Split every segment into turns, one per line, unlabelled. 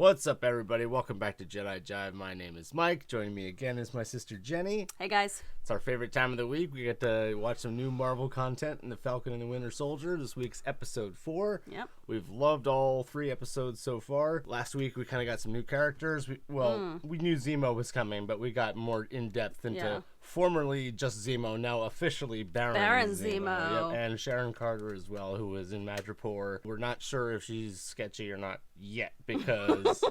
What's up, everybody? Welcome back to Jedi Jive. My name is Mike. Joining me again is my sister Jenny.
Hey, guys.
It's our favorite time of the week. We get to watch some new Marvel content in the Falcon and the Winter Soldier. This week's episode 4.
Yep.
We've loved all 3 episodes so far. Last week, we kind of got some new characters. We knew Zemo was coming, but we got more in-depth into formerly just Zemo, now officially Baron Zemo. Yep. And Sharon Carter as well, who was in Madripoor. We're not sure if she's sketchy or not yet, because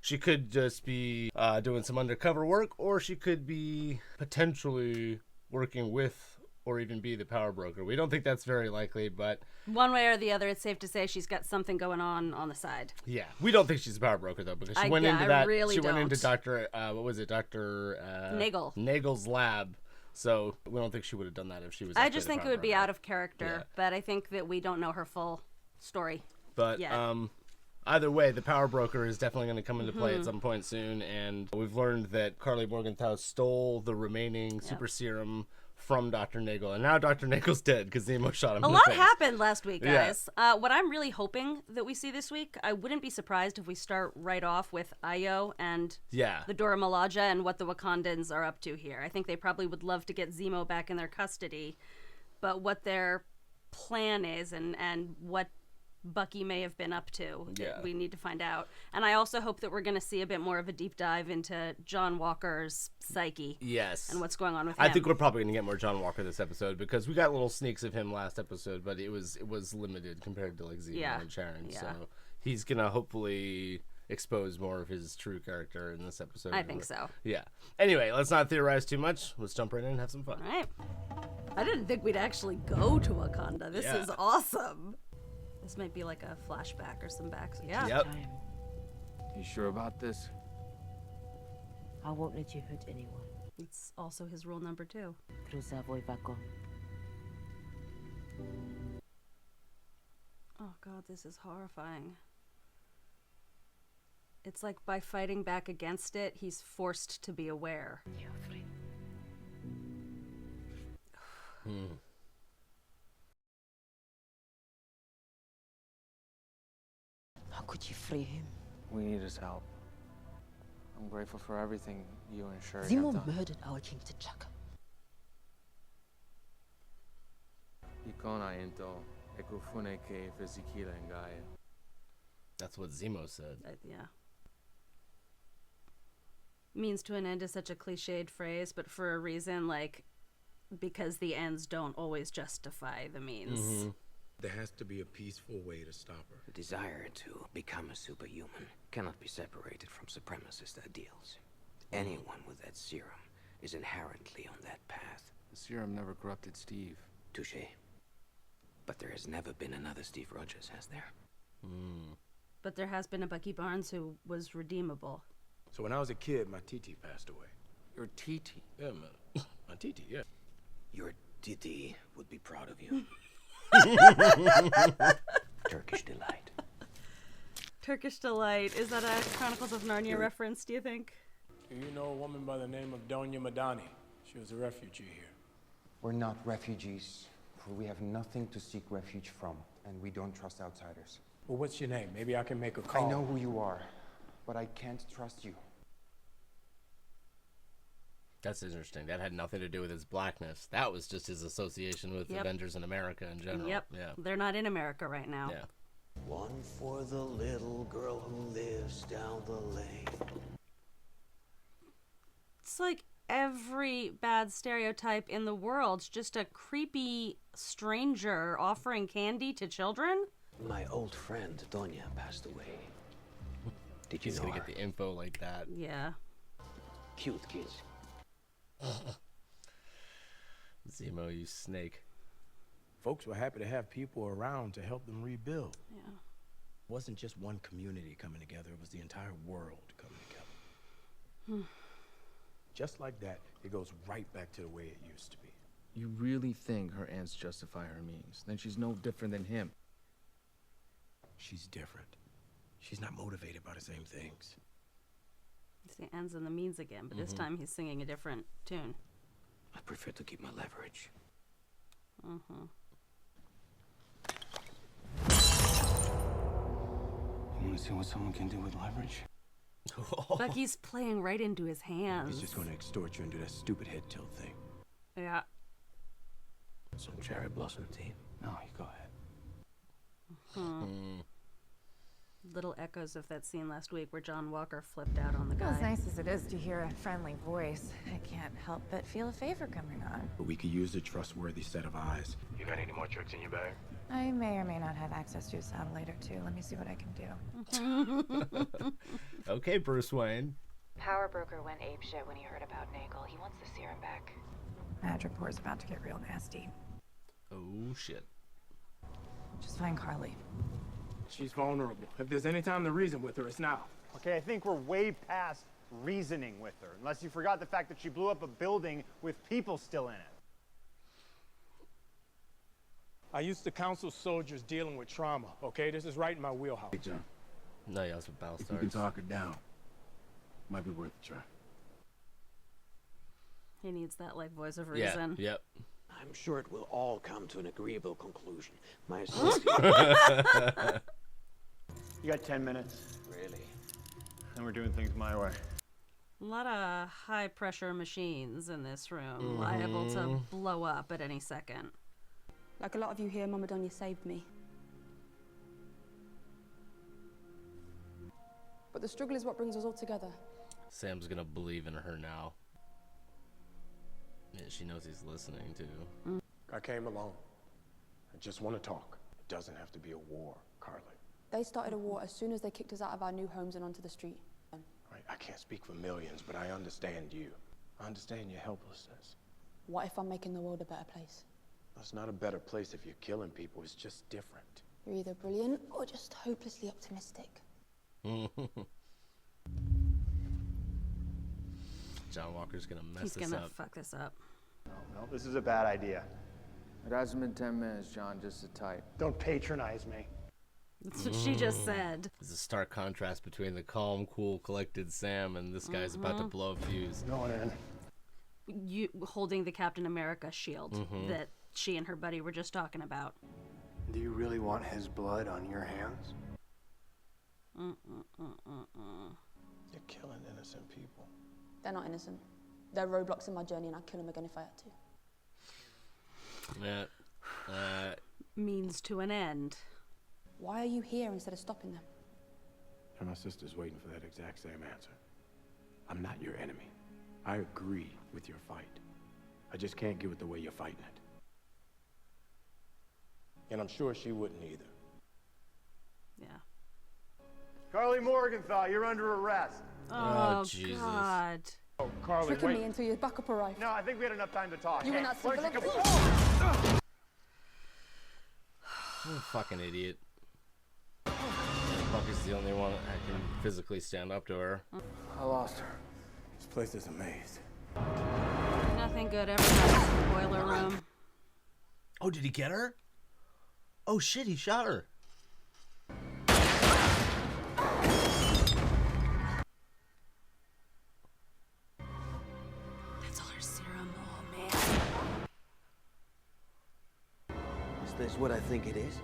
she could just be doing some undercover work, or she could be potentially working with or even be the power broker. We don't think that's very likely, but
one way or the other, it's safe to say she's got something going on the side.
Yeah, we don't think she's a power broker though, because she went into that.
Really
she went into Dr. Dr.
Nagel.
Nagel's lab. So we don't think she would have done that if she was.
I just think it would be out of character, but I think that we don't know her full story.
But either way, the power broker is definitely going to come into play at some point soon, and we've learned that Carly Morgenthau stole the remaining super serum from Dr. Nagel, and now Dr. Nagel's dead because Zemo shot him in the face.
A lot happened last week, guys. Yeah. What I'm really hoping that we see this week, I wouldn't be surprised if we start right off with Ayo and the Dora Milaje and what the Wakandans are up to here. I think they probably would love to get Zemo back in their custody, but what their plan is and what Bucky may have been up to, we need to find out. And I also hope that we're going to see a bit more of a deep dive into John Walker's psyche. Yes. And what's going on with him.
I think we're probably going to get more John Walker this episode, because we got little sneaks of him last episode, but it was limited compared to like Zemo and Sharon. Yeah. So he's going to hopefully expose more of his true character in this episode.
I think so.
Yeah. Anyway, let's not theorize too much. Let's jump right in and have some fun.
All right. I didn't think we'd actually go to Wakanda. This is awesome. This might be like a flashback or some backs. Yeah.
Yep.
You sure about this?
I won't let you hurt anyone.
It's also his rule number 2.
Falcon.
Oh god, this is horrifying. It's like by fighting back against it, he's forced to be aware.
How could you free him?
We need his help. I'm grateful for everything you and Sherry
Zemo
have done.
murdered our king T'Chaka.
Ikona into ekufune ke fizikila ngaye.
That's what Zemo said.
Means to an end is such a cliched phrase, but for a reason, like, because the ends don't always justify the means.
There has to be a peaceful way to stop her.
The desire to become a superhuman cannot be separated from supremacist ideals. Anyone with that serum is inherently on that path.
The serum never corrupted Steve.
Touché. But there has never been another Steve Rogers, has there?
But there has been a Bucky Barnes who was redeemable.
So when I was a kid, my Titi passed away.
Your Titi?
Yeah, man. My Titi, yeah.
Your Titi would be proud of you. Turkish delight.
Turkish delight. Is that a Chronicles of Narnia reference, do you think?
Do you know a woman by the name of Donya Madani? She was a refugee here.
We're not refugees, for we have nothing to seek refuge from, and we don't trust outsiders.
Well, what's your name? Maybe I can make a call.
I know who you are, but I can't trust you.
That's interesting. That had nothing to do with his blackness. That was just his association with Avengers in America in general.
Yep.
Yeah.
They're not in America right now.
Yeah.
One for the little girl who lives down the lane.
It's like every bad stereotype in the world's just a creepy stranger offering candy to children.
My old friend Donya passed away. Did you know
gonna
her?
get the info like that.
Yeah.
Cute kid.
Zemo, you snake.
Folks were happy to have people around to help them rebuild.
Yeah.
It wasn't just one community coming together, it was the entire world coming together. Just like that, it goes right back to the way it used to be.
You really think her ends justify her means? Then she's no different than him.
She's different. She's not motivated by the same things.
It's the ends and the means again, but this time he's singing a different tune.
I prefer to keep my leverage.
You to see what someone can do with leverage?
Bucky's playing right into his hands.
He's just going to extort you and do that stupid head tilt thing.
Yeah.
Some cherry blossom tea.
No, you go ahead.
Little echoes of that scene last week where John Walker flipped out on the guy.
As nice as it is to hear a friendly voice, I can't help but feel a favor coming on.
But we could use a trustworthy set of eyes. You got any more tricks in your bag?
I may or may not have access to a satellite or two. Let me see what I can do.
Okay, Bruce Wayne.
Power broker went apeshit when he heard about Nagel. He wants the serum back.
Madripoor's about to get real nasty.
Oh, shit.
Just find Carly.
She's vulnerable. If there's any time to reason with her, it's now.
Okay, I think we're way past reasoning with her, unless you forgot the fact that she blew up a building with people still in it.
I used to counsel soldiers dealing with trauma, okay? This is right in my wheelhouse.
Hey, John.
No, yeah, that's what Battlestar.
If you can talk her down, might be worth a try.
He needs that like voice of reason.
Yeah, yep.
I'm sure it will all come to an agreeable conclusion. My associate...
You got 10 minutes.
Really?
And we're doing things my way.
A lot of high pressure machines in this room, liable to blow up at any second.
Like a lot of you here, Mama Donya saved me. But the struggle is what brings us all together.
Sam's gonna believe in her now. Yeah, she knows he's listening too.
I came alone. I just want to talk. It doesn't have to be a war, Carly.
They started a war as soon as they kicked us out of our new homes and onto the street.
Right, I can't speak for millions, but I understand you. I understand your helplessness.
What if I'm making the world a better place?
It's not a better place if you're killing people. It's just different.
You're either brilliant or just hopelessly optimistic.
John Walker's gonna mess
He's
this
gonna
up.
fuck this up.
No, this is a bad idea.
It hasn't been 10 minutes, John, just sit tight.
Don't patronize me.
That's what she just said.
There's a stark contrast between the calm, cool, collected Sam and this guy's about to blow a fuse.
Going in.
You holding the Captain America shield that she and her buddy were just talking about.
Do you really want his blood on your hands? You're killing innocent people.
They're not innocent. They're roadblocks in my journey, and I'd kill them again if I had to.
Yeah.
Means to an end.
Why are you here instead of stopping them?
And my sister's waiting for that exact same answer. I'm not your enemy. I agree with your fight. I just can't get with the way you're fighting it. And I'm sure she wouldn't either.
Yeah.
Carly Morgenthau, you're under arrest.
Oh,
Jesus.
God.
Oh, Carly,
Tricking
wait.
me until your backup arrived.
No, I think we had enough time to talk.
You and that
Why don't you
civil-
come-
What a fucking idiot. Bucky's the only one that can physically stand up to her.
I lost her. This place is a maze.
Nothing good ever happens in the boiler room.
Oh, did he get her? Oh shit, he shot her.
That's all her serum. Oh, man.
Is this what I think it is?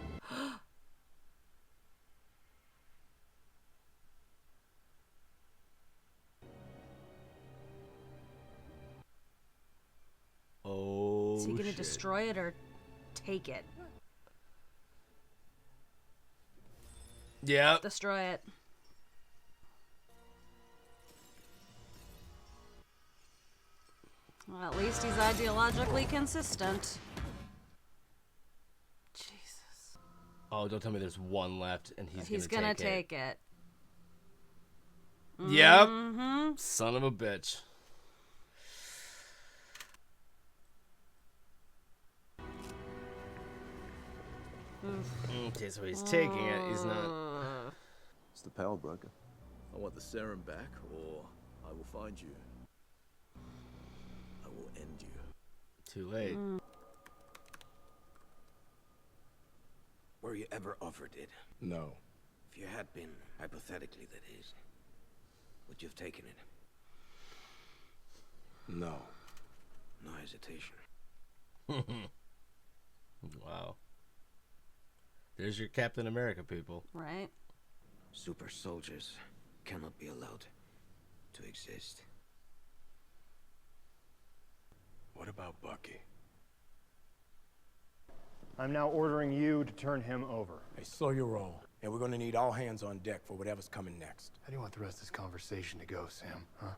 Oh,
Is he gonna
shit.
destroy it or take it?
Yep.
Destroy it. Well, at least he's ideologically consistent. Jesus.
Oh, don't tell me there's one left and he's
gonna
take
take it.
Yep.
Mm-hmm.
Son of a bitch. Okay, so he's taking it. He's not.
It's the power broker. I want the serum back, or I will find you. I will end you.
Too late.
Were you ever offered it?
No.
If you had been, hypothetically that is, would you have taken it?
No.
No hesitation.
Wow. There's your Captain America, people.
Right.
Super soldiers cannot be allowed to exist.
What about Bucky?
I'm now ordering you to turn him over.
Hey, slow your roll. And we're gonna need all hands on deck for whatever's coming next.
How do you want the rest of this conversation to go, Sam? Huh?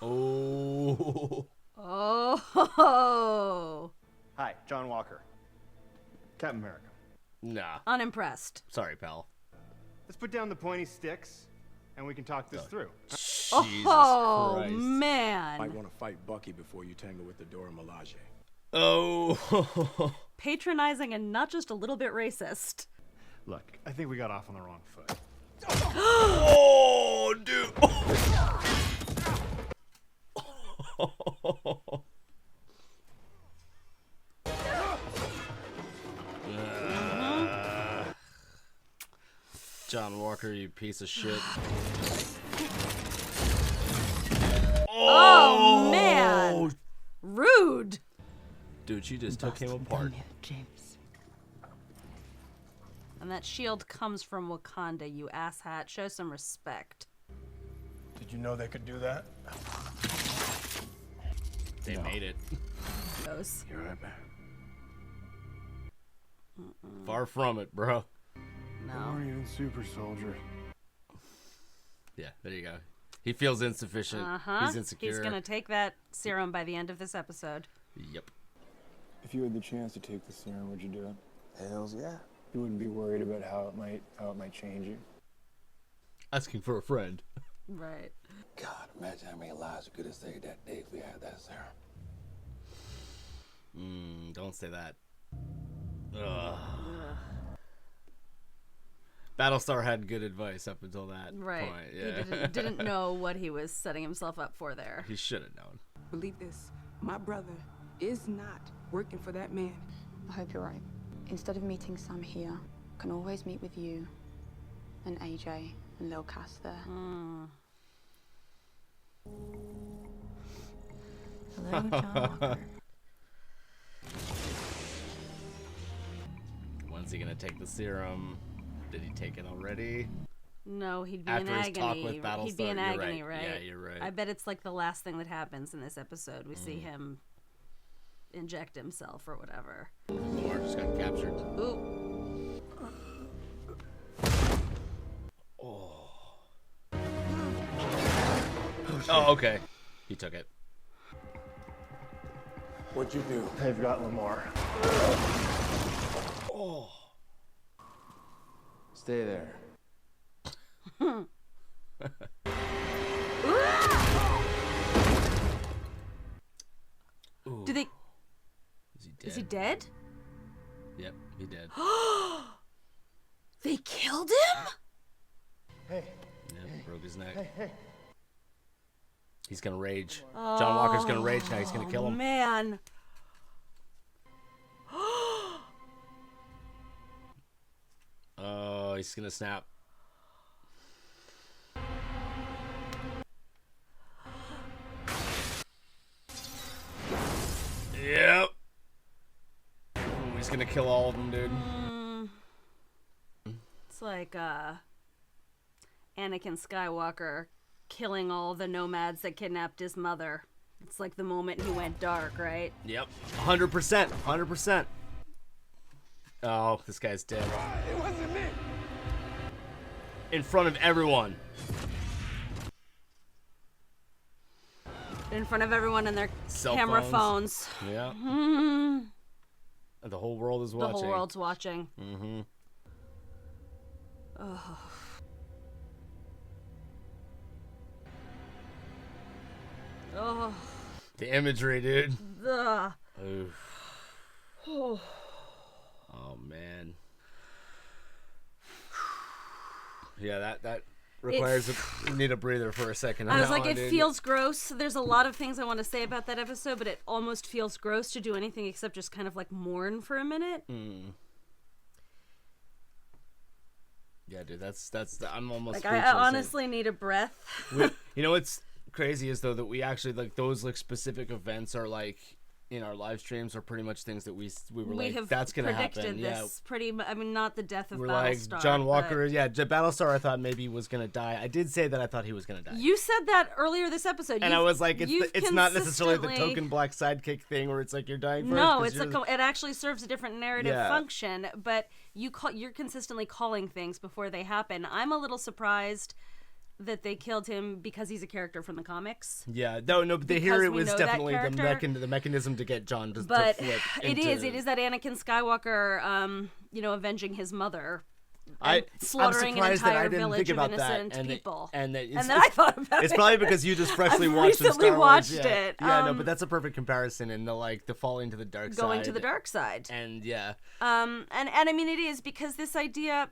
Oh.
Oh.
Hi, John Walker. Captain America.
Nah.
Unimpressed.
Sorry, pal.
Let's put down the pointy sticks, and we can talk this through.
Jesus
Oh,
Christ.
man.
Might want to fight Bucky before you tangle with the Dora Milaje.
Oh.
Patronizing and not just a little bit racist.
Look, I think we got off on the wrong foot.
Oh, dude. John Walker, you piece of shit.
Oh, man. Rude.
Dude, she just took him apart.
James.
And that shield comes from Wakanda, you asshat. Show some respect.
Did you know they could do that?
They made it.
Goes.
You're right back.
Far from it, bro.
No.
Or even super soldier.
Yeah, there you go. He feels insufficient. He's insecure.
He's gonna take that serum by the end of this episode.
Yep.
If you had the chance to take the serum, would you do it?
Hells yeah.
You wouldn't be worried about how it might change you.
Asking for a friend.
Right.
God, imagine how many lives we could have saved that day if we had that serum.
Don't say that. Ugh. Battlestar had good advice up until that
Right.
point. Yeah.
He didn't know what he was setting himself up for there.
He should have known.
Believe this, my brother is not working for that man.
I hope you're right. Instead of meeting Sam here, I can always meet with you and AJ and Lil Cass there.
Hello, John Walker.
When's he gonna take the serum? Did he take it already?
No, he'd be
After
in
his
agony.
talk with Battlestar,
He'd be in
you're
agony,
right.
right?
Yeah, you're right.
I bet it's like the last thing that happens in this episode. We see him inject himself or whatever.
Lamar just got captured.
Ooh.
Oh, okay. He took it.
What'd you do?
They've got Lamar.
Oh.
Stay there.
Do they?
Is he dead?
Is he dead?
Yep, he did.
They killed him?
Hey.
Yep, broke his neck. He's gonna rage. John Walker's gonna rage now. He's gonna kill him.
Man.
Oh, he's gonna snap. Yep. Ooh, he's gonna kill all of them, dude.
It's like Anakin Skywalker killing all the nomads that kidnapped his mother. It's like the moment he went dark, right?
Yep. 100%. 100%. Oh, this guy's dead.
It wasn't me.
In front of everyone.
In front of everyone and their
Cell
camera
phones.
phones.
Yeah. And the whole world is watching.
The whole world's watching.
Mm-hmm.
Ugh. Oh.
The imagery, dude.
Ugh.
Oof.
Oh.
Oh man. Yeah, that requires we need a breather for a second.
I was like, it feels gross. There's a lot of things I want to say about that episode, but it almost feels gross to do anything except just kind of like mourn for a minute.
Yeah, dude, that's I'm almost
like I honestly need a breath.
You know what's crazy is though that we actually like those like specific events are like in our live streams are pretty much things that we were like, that's going to happen.
This I mean, not the death of
we're
Battlestar.
Like John Walker, Battlestar I thought maybe was going to die. I did say that I thought he was going to die.
You said that earlier this episode.
And I was like, it's not necessarily the token black sidekick thing where it's like you're dying first.
No, it actually serves a different narrative function, but you're consistently calling things before they happen. I'm a little surprised that they killed him because he's a character from the comics.
Yeah, no, but here it was definitely the mechanism to get John to flip.
It is that Anakin Skywalker, avenging his mother. Slaughtering an entire village of innocent people.
And then
I thought about it.
It's probably because you just freshly watched Star Wars.
Recently watched it.
No, but that's a perfect comparison in the falling to the dark side.
Going to the dark side.
And
and I mean it is because this idea,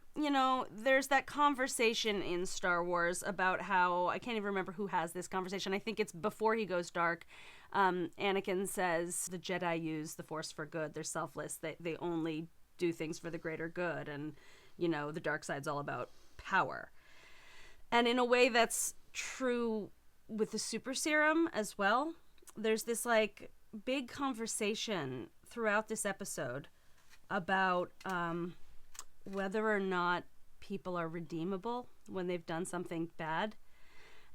there's that conversation in Star Wars about how, I can't even remember who has this conversation. I think it's before he goes dark. Anakin says the Jedi use the Force for good. They're selfless. They only do things for the greater good, and the dark side's all about power. And in a way that's true with the super serum as well. There's this like big conversation throughout this episode about whether or not people are redeemable when they've done something bad.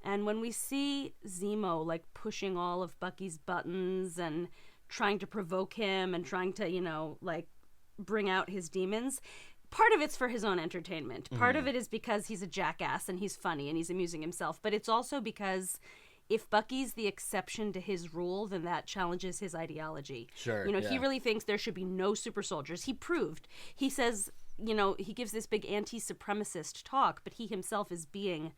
And when we see Zemo like pushing all of Bucky's buttons and trying to provoke him and trying to, bring out his demons, part of it's for his own entertainment. Part of it is because he's a jackass and he's funny and he's amusing himself. But it's also because if Bucky's the exception to his rule, then that challenges his ideology.
Sure.
He really thinks there should be no super soldiers. He says, he gives this big anti-supremacist talk, but he himself is being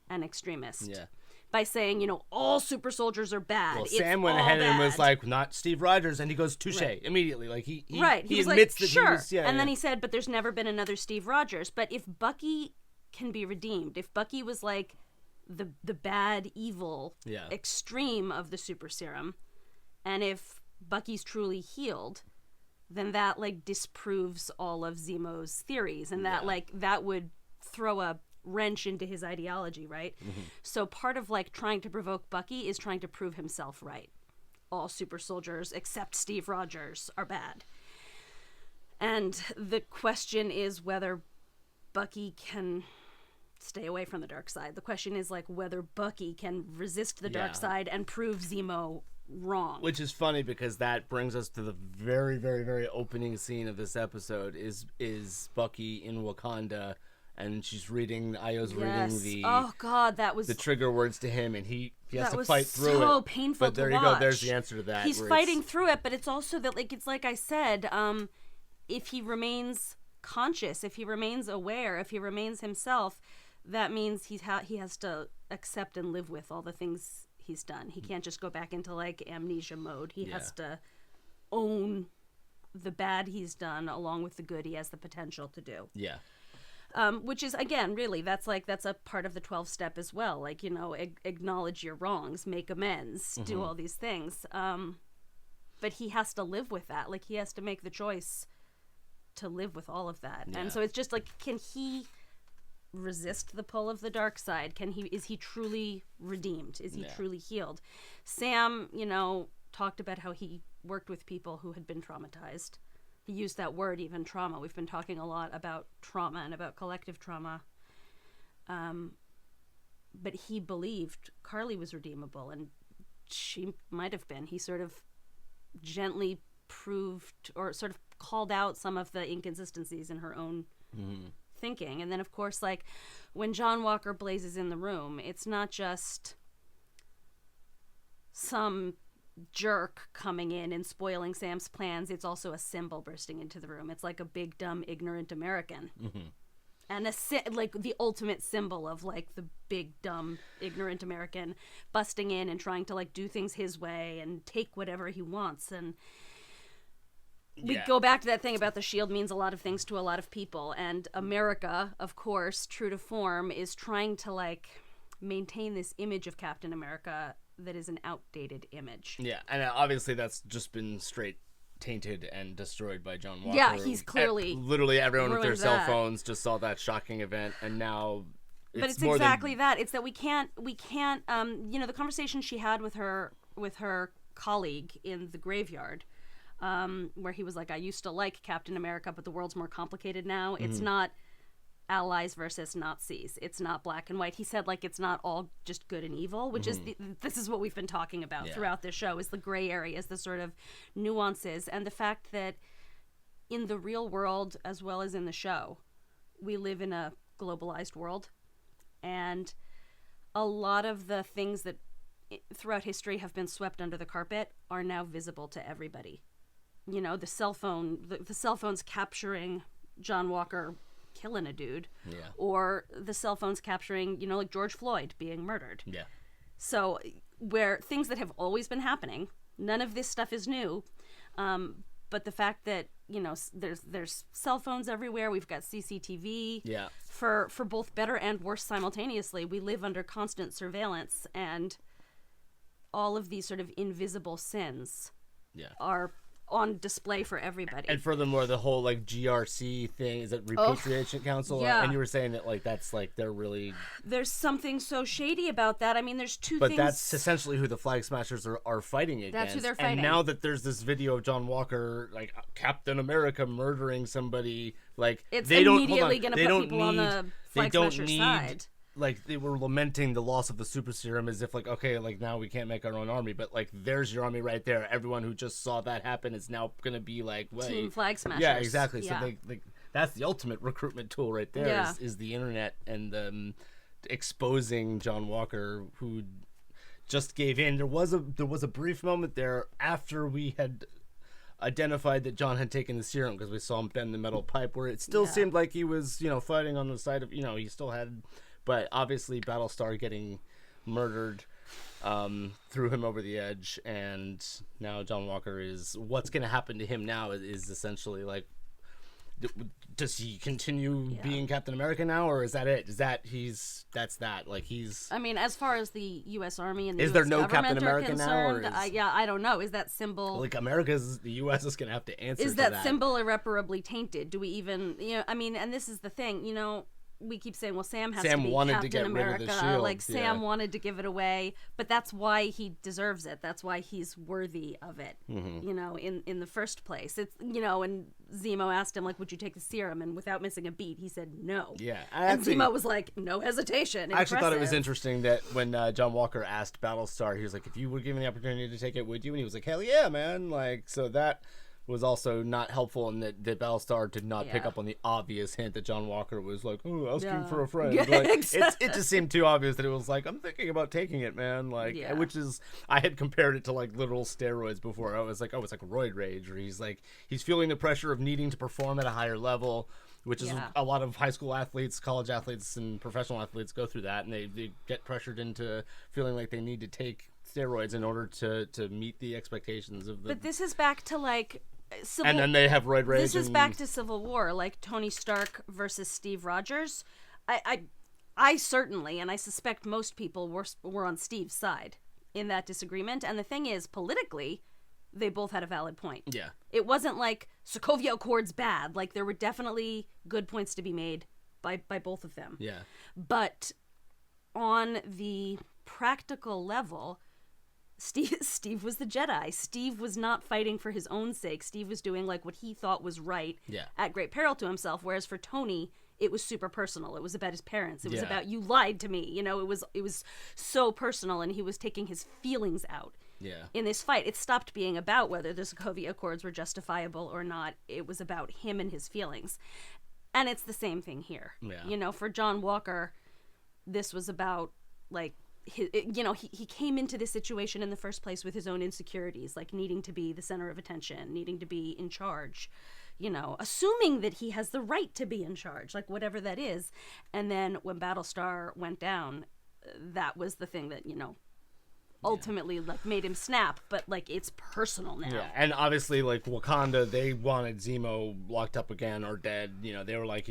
an extremist.
Yeah.
By saying, all super soldiers are bad.
Well, Sam went ahead and was like, not Steve Rogers, and he goes, touche, immediately. Like, he admits
like,
that
sure.
he was,
then he said, but there's never been another Steve Rogers. But if Bucky can be redeemed, if Bucky was like the bad, evil extreme of the super serum, and if Bucky's truly healed, then that, disproves all of Zemo's theories, and that would throw a wrench into his ideology, right? So part of trying to provoke Bucky is trying to prove himself right. All super soldiers except Steve Rogers are bad. And the question is whether Bucky can stay away from the dark side. The question is whether Bucky can resist the dark side and prove Zemo wrong.
Which is funny because that brings us to the very, very, very opening scene of this episode is Bucky in Wakanda. And she's reading, Io's reading the trigger words to him, and he has to fight through it.
So painful.
But there you go. There's the answer to that.
He's fighting through it, but it's also that it's like I said, if he remains conscious, if he remains aware, if he remains himself, that means he has to accept and live with all the things he's done. He can't just go back into amnesia mode. He has to own the bad he's done along with the good he has the potential to do.
Yeah.
Which is, again, really, that's a part of the 12 step as well. Acknowledge your wrongs, make amends, do all these things. But he has to live with that. He has to make the choice to live with all of that. Yeah. And so it's just can he resist the pull of the dark side? Is he truly redeemed? Is he truly healed? Sam, talked about how he worked with people who had been traumatized. He used that word, even trauma. We've been talking a lot about trauma and about collective trauma. But he believed Carly was redeemable, and she might have been. He sort of gently proved or sort of called out some of the inconsistencies in her own thinking. And then, of course, when John Walker blazes in the room, it's not just some jerk coming in and spoiling Sam's plans. It's also a symbol bursting into the room. It's like a big, dumb, ignorant American. And the ultimate symbol of the big, dumb, ignorant American busting in and trying to do things his way and take whatever he wants. And we go back to that thing about the shield means a lot of things to a lot of people. And America, of course, true to form, is trying to maintain this image of Captain America that is an outdated image.
Yeah, and obviously that's just been straight tainted and destroyed by John Walker.
Yeah, he's clearly
literally everyone with their cell phones just saw that shocking event, and now
but it's exactly that. It's that we can't the conversation she had with her colleague in the graveyard, where he was like, I used to like Captain America, but the world's more complicated now. It's not Allies versus Nazis. It's not black and white. He said, like, it's not all just good and evil, which is this is what we've been talking about throughout this show, is the gray areas, the sort of nuances, and the fact that in the real world, as well as in the show, we live in a globalized world, and a lot of the things that throughout history have been swept under the carpet are now visible to everybody. You know, the cell phone's capturing John Walker killing a dude, or the cell phone's capturing, you know, like George Floyd being murdered. Yeah. So where things that have always been happening, none of this stuff is new, but the fact that, you know, there's cell phones everywhere, we've got CCTV. Yeah. For both better and worse simultaneously, we live under constant surveillance, and all of these sort of invisible sins are on display for everybody.
And furthermore, the whole like GRC thing, is it Repatriation Council?
Yeah.
And you were saying that like that's like they're really,
there's something so shady about that. I mean, there's two
but
things.
But that's essentially who the Flag Smashers are fighting against.
That's who they're fighting.
And now that there's this video of John Walker, like Captain America murdering somebody, like
it's
they
immediately
don't
going to put people on the Flag Smasher side.
Like they were lamenting the loss of the super serum as if like, okay, like now we can't make our own army, but like there's your army right there. Everyone who just saw that happen is now gonna be like, wait,
Team Flag Smashers.
Yeah, exactly. So they that's the ultimate recruitment tool right there. Is the internet and exposing John Walker, who just gave in. There was a brief moment there after we had identified that John had taken the serum, because we saw him bend the metal pipe, where it still seemed like he was, you know, fighting on the side of, you know, he still had. But obviously Battlestar getting murdered threw him over the edge, and now John Walker is... What's going to happen to him now is essentially like... Does he continue being Captain America now, or is that it? Is that that's that? Like he's... I
mean, as far as the U.S. Army and the
is
US
there no
government
Captain America now? Or is...
I don't know. Is that symbol...
Like the U.S. is going to have to answer
is
to that.
Is that symbol irreparably tainted? Do we even... You know, I mean, and this is the thing, you know... We keep saying, well, Sam has to be
wanted
Captain
to get
America.
Rid of the shield.
Like Sam wanted to give it away, but that's why he deserves it. That's why he's worthy of it. You know, in the first place, it's, you know. And Zemo asked him, like, would you take the serum? And without missing a beat, he said no.
Yeah,
and Zemo was like, no hesitation.
I actually thought it was interesting that when John Walker asked Battlestar, he was like, if you were given the opportunity to take it, would you? And he was like, hell yeah, man. Like, so that was also not helpful, in that Battlestar did not pick up on the obvious hint that John Walker was like, oh, asking for a friend.
Yeah,
like,
exactly.
It just seemed too obvious that it was like, I'm thinking about taking it, man. Like, which is, I had compared it to like literal steroids before. I was like, oh, it's like roid rage, where he's like, he's feeling the pressure of needing to perform at a higher level, which is a lot of high school athletes, college athletes, and professional athletes go through that, and they get pressured into feeling like they need to take steroids in order to meet the expectations of the...
But this is back to like...
and then they have roid rage.
This is back to Civil War, like Tony Stark versus Steve Rogers. I certainly, and I suspect most people were on Steve's side in that disagreement. And the thing is, politically, they both had a valid point.
Yeah.
It wasn't like Sokovia Accord's bad. Like, there were definitely good points to be made by both of them.
Yeah.
But on the practical level... Steve was the Jedi. Steve was not fighting for his own sake. Steve was doing like what he thought was right at great peril to himself. Whereas for Tony, it was super personal. It was about his parents. It was about, you lied to me. You know, it was so personal, and he was taking his feelings out in this fight. It stopped being about whether the Sokovia Accords were justifiable or not. It was about him and his feelings. And it's the same thing here. Yeah. You know, for John Walker, this was about like, he came into this situation in the first place with his own insecurities, like needing to be the center of attention, needing to be in charge, you know, assuming that he has the right to be in charge, like whatever that is. And then when Battlestar went down, that was the thing that, you know, ultimately like made him snap, but like it's personal now.
Yeah, and obviously like Wakanda, they wanted Zemo locked up again or dead. You know, they were like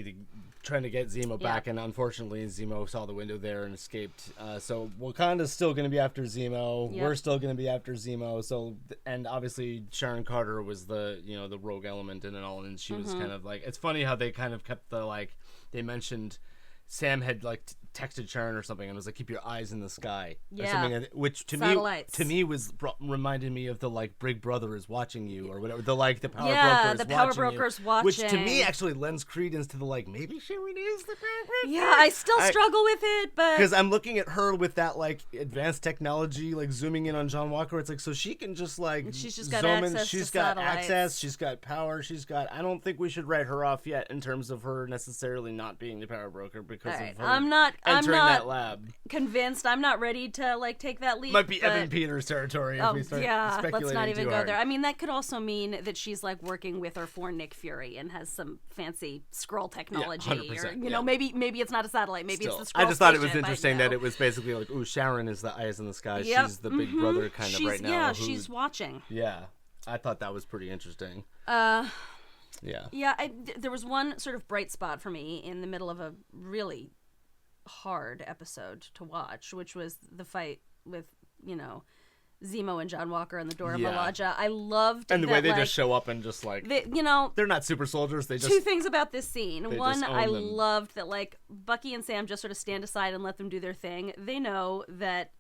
trying to get Zemo back, and unfortunately Zemo saw the window there and escaped. So Wakanda's still going to be after Zemo. We're still going to be after Zemo. So, and obviously Sharon Carter was the, you know, the rogue element in it all, and she was kind of like, it's funny how they kind of kept the, like, they mentioned Sam had like texted Sharon or something and was like, keep your eyes in the sky.
Yeah.
Or something, which
Satellites.
to me was reminded me of the like Big Brother is watching you or whatever. The like the power broker is
the power broker's watching.
Which to me actually lends credence to the like maybe Sharon is the power broker.
Yeah, I still struggle with it, but
because I'm looking at her with that like advanced technology, like zooming in on John Walker. It's like so she can just like
she's just got
zoom
access
in. She's
to
got
satellites.
access. She's got power. She's got. I don't think we should write her off yet in terms of her necessarily not being the power broker because of her
I'm not
that lab.
Convinced. I'm not ready to like take that leap.
Might be Evan Peters territory if we start speculating
let's not even
too
go
hard.
there. I mean, that could also mean that she's like working with or for Nick Fury and has some fancy scroll technology, or you know, maybe it's not a satellite, maybe it's the scroll.
I just thought it was
spaceship,
interesting that it was basically like, ooh, Sharon is the eyes in the sky.
Yep.
She's the big brother kind of right now.
Yeah, she's watching.
Yeah, I thought that was pretty interesting.
Yeah, there was one sort of bright spot for me in the middle of a really hard episode to watch, which was the fight with, you know, Zemo and John Walker and the Dora Milaje. I loved
and the
that,
way they
like,
just show up and just like
they're
not super soldiers. They just
two things about this scene. One, I
them.
loved that like Bucky and Sam just sort of stand aside and let them do their thing. They know that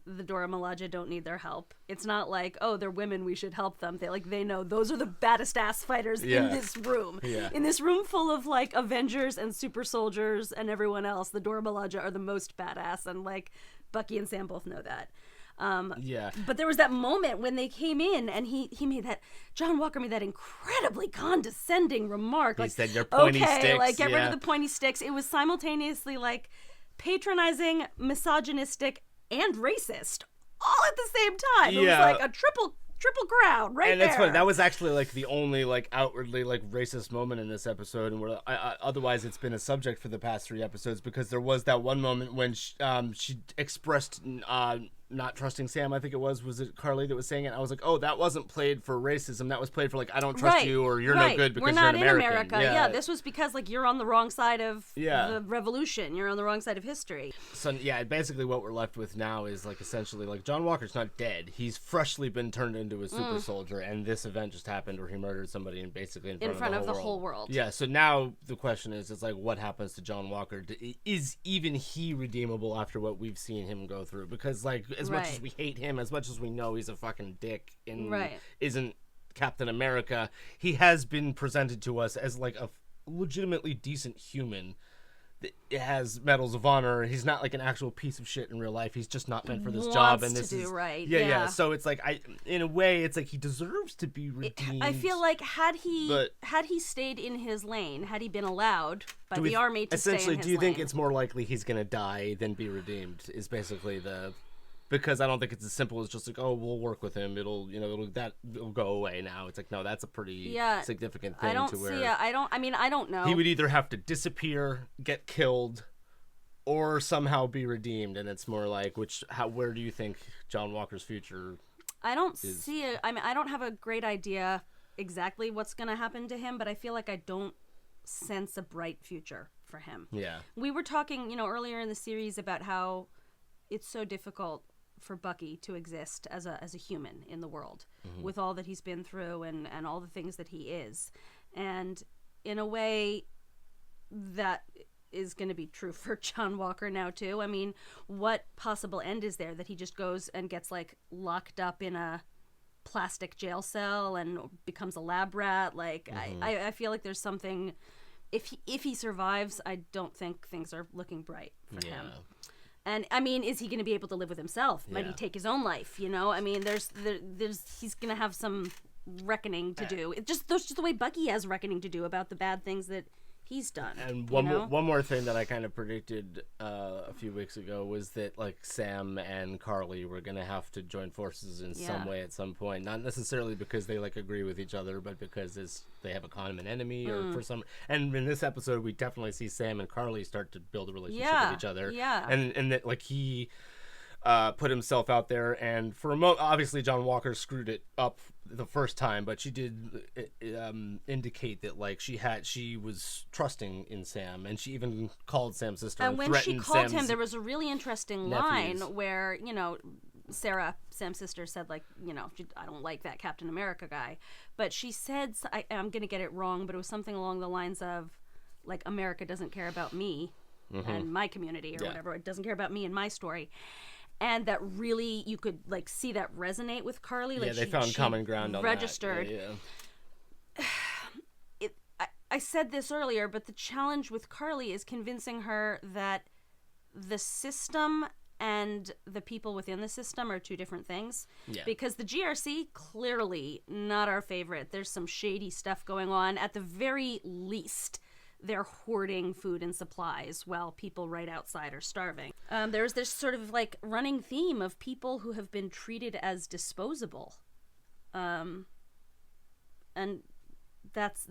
the Dora Milaje don't need their help. It's not like, oh, they're women, we should help them. They know those are the baddest ass fighters in this room.
Yeah.
In this room full of like Avengers and super soldiers and everyone else, the Dora Milaje are the most badass, and like Bucky and Sam both know that. But there was that moment when they came in and he made that, John Walker made that incredibly condescending remark.
He
like,
said, "Your pointy
okay,
sticks."
like get rid of the pointy sticks. It was simultaneously like patronizing, misogynistic, and racist all at the same time. It was like a triple crown right
and
there.
It's funny. That was actually like the only like outwardly like racist moment in this episode, and where otherwise it's been a subject for the past 3 episodes, because there was that one moment when she expressed not trusting Sam. I think it was it Carly that was saying it? I was like, oh, that wasn't played for racism. That was played for like, I don't trust you, or you're no good because
we're not
you're an
in
American.
America. Yeah, this was because like you're on the wrong side of
Yeah.
the revolution. You're on the wrong side of history.
So yeah, basically what we're left with now is like essentially like John Walker's not dead. He's freshly been turned into a super soldier, and this event just happened where he murdered somebody and basically in front of the whole world. Yeah. So now the question is, it's like, what happens to John Walker? Is even he redeemable after what we've seen him go through? Because like as much as we hate him, as much as we know he's a fucking dick and isn't Captain America, he has been presented to us as like a legitimately decent human. It has medals of honor. He's not like an actual piece of shit in real life. He's just not meant for this job. And this is
right.
Yeah. So it's like in a way, it's like he deserves to be redeemed.
I feel like had he stayed in his lane, had he been allowed by the army to stay in his lane.
Essentially, do you think it's more likely he's gonna die than be redeemed? Is basically because I don't think it's as simple as just like, oh, we'll work with him. It'll go away now. It's like, no, that's a pretty significant thing.
I don't know.
He would either have to disappear, get killed, or somehow be redeemed. And it's more like, where do you think John Walker's future
I don't see it. I mean, I don't have a great idea exactly what's going to happen to him, but I feel like I don't sense a bright future for him.
Yeah.
We were talking, earlier in the series about how it's so difficult for Bucky to exist as a human in the world with all that he's been through and all the things that he is. And in a way, that is going to be true for John Walker now too. I mean, what possible end is there that he just goes and gets like locked up in a plastic jail cell and becomes a lab rat? Like, I feel like there's something, if he survives, I don't think things are looking bright for him. And I mean, is he going to be able to live with himself? Might he take his own life? I mean, there's he's going to have some reckoning to do. It's just the way Bucky has reckoning to do about the bad things that he's done.
And one more thing that I kind of predicted a few weeks ago was that like Sam and Carly were going to have to join forces in some way at some point. Not necessarily because they like agree with each other, but because they have a common enemy or for some. And in this episode, we definitely see Sam and Carly start to build a relationship with each other.
Yeah.
And that like he put himself out there, and for a moment, obviously John Walker screwed it up the first time, but she did indicate that like she was trusting in Sam, and she even called Sam's sister and
when she called him, there was a really interesting line
nephews.
where Sarah, Sam's sister, said like, I don't like that Captain America guy, but she said, I'm gonna get it wrong, but it was something along the lines of like, America doesn't care about me. and my community or whatever. It doesn't care about me and my story. And that really, you could like see that resonate with Carly. Like
they found common ground on
registered.
that.
I said this earlier, but the challenge with Carly is convincing her that the system and the people within the system are two different things. Yeah. Because the GRC, clearly not our favorite. There's some shady stuff going on. At the very least, they're hoarding food and supplies while people right outside are starving. There's this sort of like running theme of people who have been treated as disposable. And that's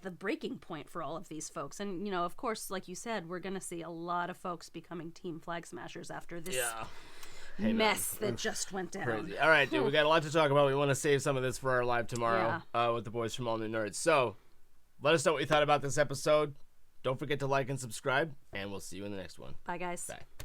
the breaking point for all of these folks. And, you know, of course, like you said, we're going to see a lot of folks becoming Team Flag Smashers after this mess that just went down.
Crazy. All right, dude, we got a lot to talk about. We want to save some of this for our live tomorrow with the boys from All New Nerds. So let us know what you thought about this episode. Don't forget to like and subscribe, and we'll see you in the next one.
Bye, guys.
Bye.